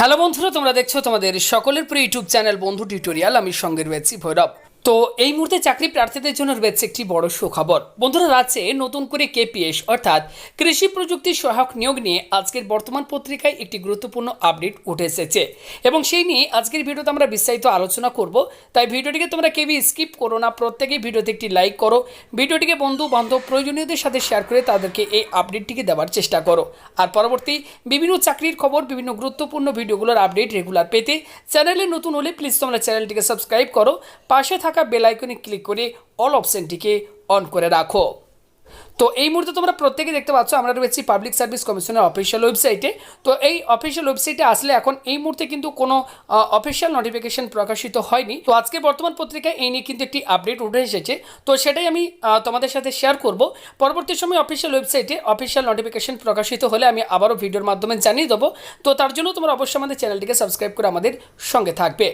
Hello বন্ধুরা, তোমরা দেখছো তোমাদের সকলের প্রিয় ইউটিউব চ্যানেল বন্ধু টিউটোরিয়াল। আমি সঙ্গে রয়েছি ভৈরব। তো এই মুহূর্তে চাকরি প্রার্থীদের জন্য রয়েছে একটি বড় সুখবর। বন্ধুরা, রাজ্যে নতুন করে কেপিএস অর্থাৎ কৃষি প্রযুক্তি সহায়ক নিয়োগ নিয়ে আজকের বর্তমান পত্রিকায় একটি গুরুত্বপূর্ণ আপডেট উঠে এসেছে এবং সেই নিয়ে আজকের ভিডিওতে আমরা বিস্তারিত আলোচনা করব। তাই ভিডিওটিকে তোমরা কেউই স্কিপ করো না, প্রত্যেকেই ভিডিওতে একটি লাইক করো, ভিডিওটিকে বন্ধু বান্ধব প্রয়োজনীয়দের সাথে শেয়ার করে তাদেরকে এই আপডেটটিকে দেওয়ার চেষ্টা করো। আর পরবর্তী বিভিন্ন চাকরির খবর, বিভিন্ন গুরুত্বপূর্ণ ভিডিওগুলোর আপডেট রেগুলার পেতে চ্যানেলে নতুন হলে প্লিজ তোমরা চ্যানেলটিকে সাবস্ক্রাইব করো, পাশে থাকা বেল আইকনে ক্লিক করে অল অপশনটিকে অন করে রাখো। তো এই মুহূর্তে তোমরা প্রত্যেকে দেখতে পাচ্ছ আমরা রয়েছি পাবলিক সার্ভিস কমিশনের অফিসিয়াল ওয়েবসাইটে। তো এই অফিসিয়াল ওয়েবসাইটে আসলে এখন এই মুহূর্তে কিন্তু কোনো অফিসিয়াল নোটিফিকেশন প্রকাশিত হয়নি। তো আজকে বর্তমান পত্রিকায় এই নিয়ে কিন্তু একটি আপডেট উঠে এসেছে। তো সেটাই আমি তোমাদের সাথে শেয়ার করব। পরবর্তী সময় অফিসিয়াল ওয়েবসাইটে অফিসিয়াল নোটিফিকেশন প্রকাশিত হলে আমি আবারও ভিডিওর মাধ্যমে জানিয়ে দেবো। তো তার জন্য তোমরা অবশ্যই আমাদের চ্যানেলটিকে সাবস্ক্রাইব করে আমাদের সঙ্গে থাকবে।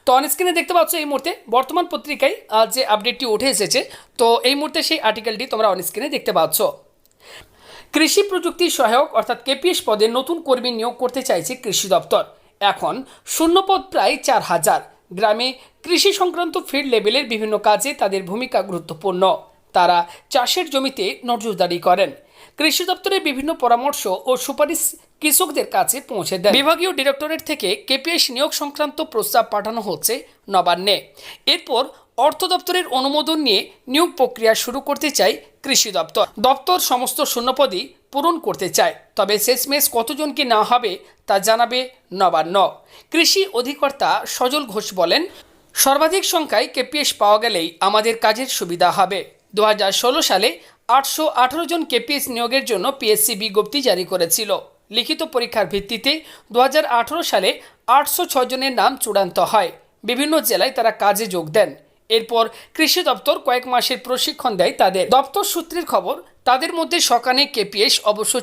তো অন স্ক্রিনে দেখতে পাচ্ছ এই মুহূর্তে বর্তমান পত্রিকায় যে আপডেটটি উঠে এসেছে। তো এই মুহূর্তে সেই আর্টিকেলটি তোমরা অন স্ক্রিনে দেখতে পাচ্ছ। কৃষি প্রযুক্তি সহায়ক অর্থাৎ কেপিএস পদে নতুন কর্মী নিয়োগ করতে চাইছে কৃষি দপ্তর। এখন শূন্যপদ প্রায় 4000। গ্রামে কৃষি সংক্রান্ত ফিল্ড লেভেলের বিভিন্ন কাজে তাদের ভূমিকা গুরুত্বপূর্ণ। তারা চাষের জমিতে নজরদারি করেন, কৃষি দপ্তরের বিভিন্ন পরামর্শ ও সুপারিশ কৃষকদের কাছে পৌঁছে দেয়। বিভাগীয় ডিরেক্টরেট থেকে কেপিএস নিয়োগ সংক্রান্ত প্রস্তাব পাঠানো হচ্ছে নবান্নে। এরপর অর্থ দপ্তরের অনুমোদন নিয়ে নিয়োগ প্রক্রিয়া শুরু করতে চায় কৃষি দপ্তর সমস্ত শূন্যপদই পূরণ করতে চায়, তবে শেষমেশ কতজন কি না হবে তা জানাবে নবান্ন। কৃষি অধিকর্তা সজল ঘোষ বলেন, সর্বাধিক সংখ্যায় কেপিএস পাওয়া গেলেই আমাদের কাজের সুবিধা হবে। 2016 সালে 818 জন কেপিএস নিয়োগের জন্য পিএসসি বিজ্ঞপ্তি জারি করেছিল। লিখিত পরীক্ষার ভিত্তিতে 2018 সালে 806 জনের নাম চূড়ান্ত হয়। বিভিন্ন জেলায় তারা কাজে যোগ দেন। এরপর কৃষি দপ্তর কয়েক মাসের প্রশিক্ষণ দেয় তাদের। দপ্তর সূত্রের খবর, তাদের মধ্যে সকানে কেপিএস অবশ্য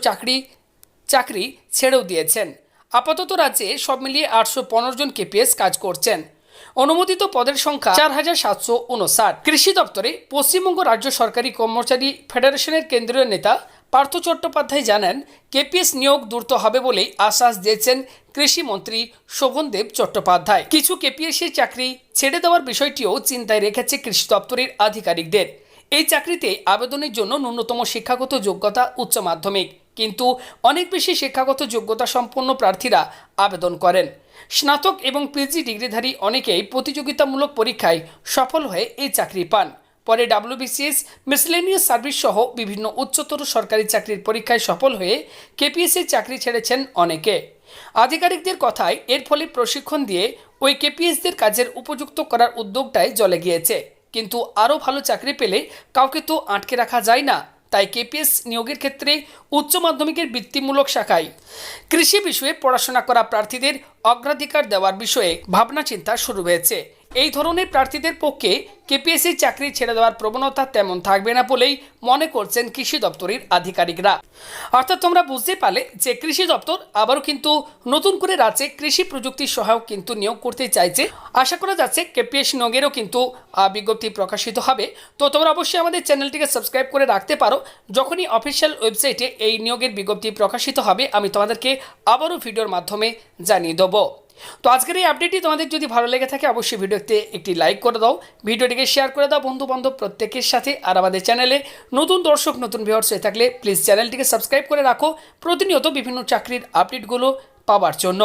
চাকরি ছেড়েও দিয়েছেন। আপাতত রাজ্যে সব মিলিয়ে 815 জন কেপিএস কাজ করছেন। অনুমোদিত পদের সংখ্যা 4759। কৃষি দপ্তরে পশ্চিমবঙ্গ রাজ্য সরকারি কর্মচারী ফেডারেশনের কেন্দ্রীয় নেতা পার্থ চট্টোপাধ্যায় জানান, কেপিএস নিয়োগ দ্রুত হবে বলেই আশ্বাস দিয়েছেন কৃষিমন্ত্রী শোভনদেব চট্টোপাধ্যায়। কিছু কেপিএসের চাকরি ছেড়ে দেওয়ার বিষয়টিও চিন্তায় রেখেছে কৃষি দপ্তরের আধিকারিকদের। এই চাকরিতে আবেদনের জন্য ন্যূনতম শিক্ষাগত যোগ্যতা উচ্চ মাধ্যমিক, কিন্তু অনেক বেশি শিক্ষাগত যোগ্যতা সম্পন্ন প্রার্থীরা আবেদন করেন। স্নাতক এবং পিজি ডিগ্রিধারী অনেকেই প্রতিযোগিতামূলক পরীক্ষায় সফল হয়ে এই চাকরি পান। পরে ডাব্লিউবিসিএস, মিসলেনিয়াস সার্ভিস সহ বিভিন্ন উচ্চতর সরকারি চাকরির পরীক্ষায় সফল হয়ে কেপিএসের চাকরি ছেড়েছেন অনেকে। আধিকারিকদের কথায় এর ফলে প্রশিক্ষণ দিয়ে ওই কেপিএসদের কাজের উপযুক্ত করার উদ্যোগটাই জ্বলে গিয়েছে। কিন্তু আরও ভালো চাকরি পেলে কাউকে তো আটকে রাখা যায় না। তাই কেপিএস নিয়োগের ক্ষেত্রে উচ্চ মাধ্যমিকের বৃত্তিমূলক শাখায় কৃষি বিষয়ে পড়াশোনা করা প্রার্থীদের অগ্রাধিকার দেওয়ার বিষয়ে ভাবনা চিন্তা শুরু হয়েছে। এই ধরনের প্রার্থীদের পক্ষে কেপিএসসি চাকরি ছেড়ে দেওয়ার প্রবণতা তেমন থাকবে না বলেই মনে করছেন কৃষি দপ্তরের আধিকারিকরা। অর্থাৎ তোমরা বুঝতে পারলে যে কৃষি দপ্তর আবারও কিন্তু নতুন করে রাজ্যে কৃষি প্রযুক্তি সহায়ক কিন্তু নিয়োগ করতে চাইছে। আশা করা যাচ্ছে কেপিএস নিয়োগেরও কিন্তু বিজ্ঞপ্তি প্রকাশিত হবে। তো তোমরা অবশ্যই আমাদের চ্যানেলটিকে সাবস্ক্রাইব করে রাখতে পারো। যখনই অফিসিয়াল ওয়েবসাইটে এই নিয়োগের বিজ্ঞপ্তি প্রকাশিত হবে আমি তোমাদেরকে আবারও ভিডিওর মাধ্যমে জানিয়ে দেবো। তো আজকের এই আপডেটটি তোমাদের যদি ভালো লেগে থাকে অবশ্যই ভিডিওতে একটি লাইক করে দাও, ভিডিওটিকে শেয়ার করে দাও বন্ধু বান্ধব প্রত্যেকের সাথে। আর আমাদের চ্যানেলে নতুন দর্শক, নতুন ভিউয়ার্স হয়ে থাকলে প্লিজ চ্যানেলটিকে সাবস্ক্রাইব করে রাখো প্রতিনিয়ত বিভিন্ন চাকরির আপডেটগুলো পাওয়ার জন্য।